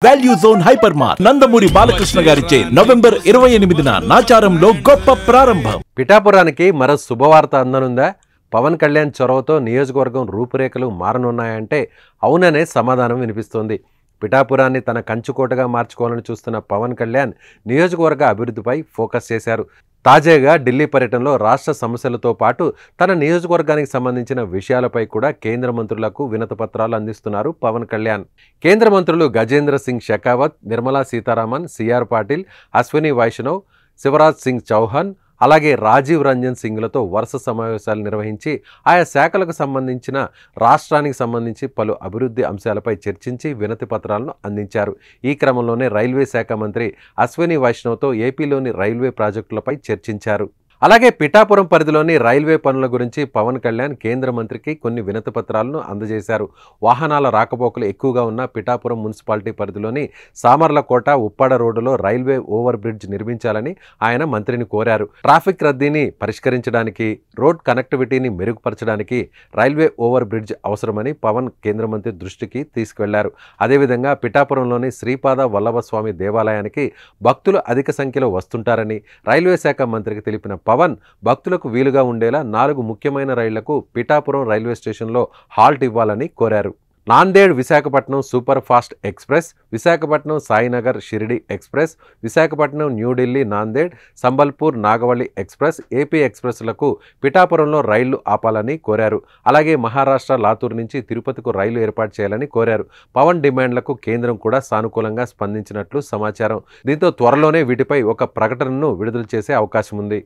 Value zone hyper mart Nandamuri Balakrishna గారిచే November 28న నాచారంలో గొప్ప ప్రారంభం. పిఠాపురానికి మరో శుభవార్త అందనుందా? పవన్ కళ్యాణ్ చొరవతో నియోజకవర్గం రూపురేఖలు మారనున్నాయంటే అవుననే సమాధానం వినిపిస్తోంది. పిఠాపురాన్ని తన కంచుకోటగా మార్చుకోవాలని చూస్తున్న పవన్ కళ్యాణ్ నియోజకవర్గ అభివృద్ధిపై ఫోకస్ చేశారు. తాజాగా ఢిల్లీ పర్యటనలో రాష్ట్ర సమస్యలతో పాటు తన నియోజకవర్గానికి సంబంధించిన విషయాలపై కూడా కేంద్ర మంత్రులకు వినతిపత్రాలు అందిస్తున్నారు పవన్ కళ్యాణ్. కేంద్ర మంత్రులు గజేంద్ర సింగ్ షెకావత్, నిర్మలా సీతారామన్, సిఆర్ పాటిల్, అశ్విని వైష్ణవ్, శివరాజ్ సింగ్ చౌహాన్, అలాగే రాజీవ్ రంజన్ సింగ్లతో వరుస సమావేశాలు నిర్వహించి ఆయా శాఖలకు సంబంధించిన రాష్ట్రానికి సంబంధించి పలు అభివృద్ధి అంశాలపై చర్చించి వినతి పత్రాలను అందించారు. ఈ క్రమంలోనే రైల్వే శాఖ మంత్రి అశ్విని వైష్ణవ్తో ఏపీలోని రైల్వే ప్రాజెక్టులపై చర్చించారు. అలాగే పిఠాపురం పరిధిలోని రైల్వే పనుల గురించి పవన్ కళ్యాణ్ కేంద్ర మంత్రికి కొన్ని వినతి పత్రాలను అందజేశారు. వాహనాల రాకపోకలు ఎక్కువగా ఉన్న పిఠాపురం మున్సిపాలిటీ పరిధిలోని సామర్లకోట, ఉప్పాడ రోడ్డులో రైల్వే ఓవర్ బ్రిడ్జ్ నిర్మించాలని ఆయన మంత్రిని కోరారు. ట్రాఫిక్ రద్దీని పరిష్కరించడానికి, రోడ్ కనెక్టివిటీని మెరుగుపరచడానికి రైల్వే ఓవర్ బ్రిడ్జ్ అవసరమని పవన్ కేంద్ర మంత్రి దృష్టికి తీసుకువెళ్లారు. అదేవిధంగా పిఠాపురంలోని శ్రీపాద వల్లభస్వామి దేవాలయానికి భక్తులు అధిక సంఖ్యలో వస్తుంటారని రైల్వే శాఖ మంత్రికి తెలిపిన పవన్ భక్తులకు వీలుగా ఉండేలా 4 ముఖ్యమైన రైళ్లకు పిఠాపురం రైల్వే స్టేషన్లో హాల్ట్ ఇవ్వాలని కోరారు. Nanded Visakhapatnam super fast express, Visakhapatnam Sainagar Shirdi express, Visakhapatnam New Delhi Nanded, Sambalpur Nagavalli express, AP ఎక్స్ప్రెస్లకు పిఠాపురంలో రైళ్లు ఆపాలని కోరారు. అలాగే మహారాష్ట్ర లాతూర్ నుంచి తిరుపతికు రైలు ఏర్పాటు చేయాలని కోరారు. పవన్ డిమాండ్లకు కేంద్రం కూడా సానుకూలంగా స్పందించినట్లు సమాచారం. దీంతో త్వరలోనే వీటిపై ఒక ప్రకటనను విడుదల చేసే అవకాశం ఉంది.